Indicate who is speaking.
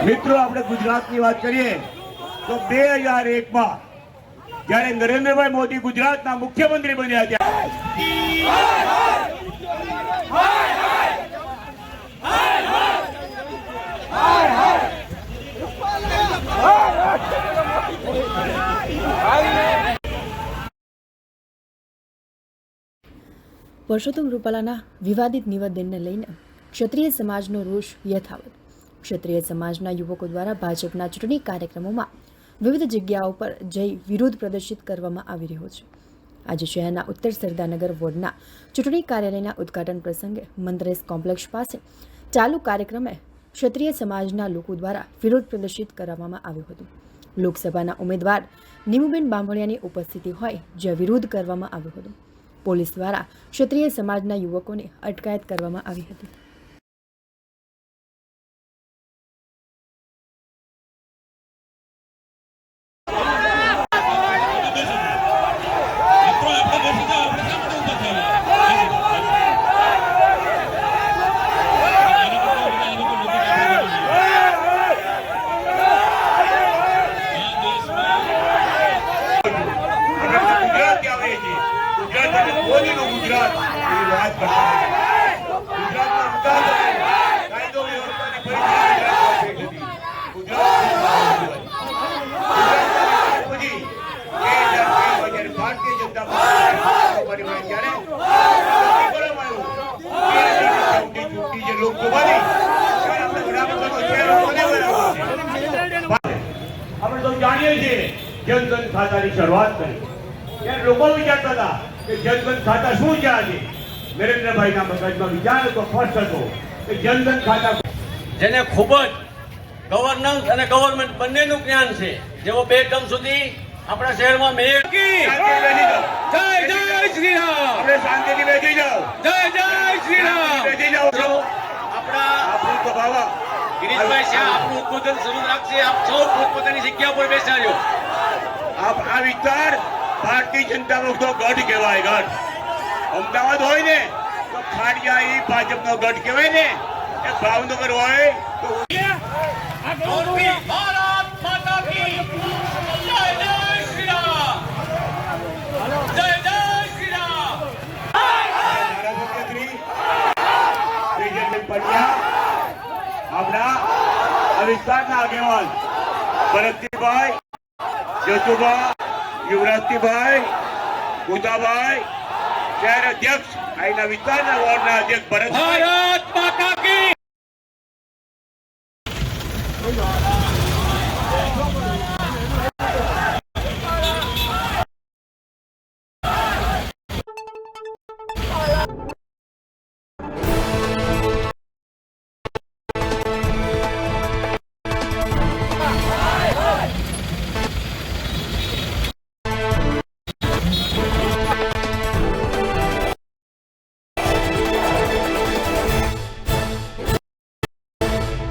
Speaker 1: મિત્રો, આપણે ગુજરાતની વાત કરીએ તો 2001માં જ્યારે નરેન્દ્રભાઈ મોદી ગુજરાતના મુખ્યમંત્રી બન્યા ત્યારે
Speaker 2: પરસોત્તમ રૂપાલાના વિવાદિત નિવેદનને લઈને ક્ષત્રિય સમાજનો રોષ યથાવત. ક્ષત્રિય સમાજના યુવકો દ્વારા ભાજપના ચૂંટણી કાર્યક્રમોમાં વિવિધ જગ્યાઓ પર જઈ વિરોધ પ્રદર્શિત કરવામાં આવી રહ્યો છે. આજે શહેરના ઉત્તર સરદારનગર વોર્ડના ચૂંટણી કાર્યાલયના ઉદ્ઘાટન પ્રસંગે મંત્રેસ કોમ્પ્લેક્સ પાસે ચાલુ કાર્યક્રમે ક્ષત્રિય સમાજના લોકો દ્વારા વિરોધ પ્રદર્શિત કરવામાં આવ્યો હતો. લોકસભાના ઉમેદવાર નીમુબેન બાંભણિયાની ઉપસ્થિતિ હોય જ્યાં વિરોધ કરવામાં આવ્યો હતો. પોલીસ દ્વારા ક્ષત્રિય સમાજના યુવકોને અટકાયત કરવામાં આવી હતી.
Speaker 1: આપણે તો જાણીએ છીએ જનધન ખાતાની શરૂઆત કરી ત્યારે લોકો વિચારતા હતા કે જનધન ખાતા શું છે. આજે નરેન્દ્રભાઈના મગજમાં વિચાર હતો, ફર્સ્ટ હતો કે જનધન ખાતા
Speaker 3: જેને ખૂબ જ ગવર્નન્સ અને ગવર્નમેન્ટ બંનેનું જ્ઞાન છે, જેઓ 2 ટર્મ સુધી આપણા શહેરમાં મેયર કી જય જય શ્રી રામ,
Speaker 1: આપણે શાંતિથી બેસી જાઓ,
Speaker 3: જય જય શ્રી રામ
Speaker 1: બેસી જાઓ.
Speaker 3: આપણું
Speaker 1: તો બાબા
Speaker 3: ગિરીશભાઈ શાહ આપણું ઉદ્બોધન શરૂ રાખશે. આપ સૌ પોતપોતાની જગ્યા પર બેસાડ્યો.
Speaker 1: આ વિસ્તાર ભારતીય જનતા પક્ષનો ગઢ કહેવાય. ગઢ અમદાવાદ હોય ને તો ખાડિયા એ ભાજપનો ગઢ કહેવાય ને, એ ભાવનગર હોય તો
Speaker 3: ભારત માતા કી જય જય શ્રી રામ, જય જય શ્રી રામ.
Speaker 1: આપણા આ વિસ્તારના આગેવાન ભરતજીભાઈ, જતુભા, યુવરાજજીભાઈ, ઉદાભાઈ, શહેર અધ્યક્ષ, અહીંના વિસ્તારના વોર્ડના અધ્યક્ષ ભરતભાઈ.
Speaker 3: ભારત માતા કી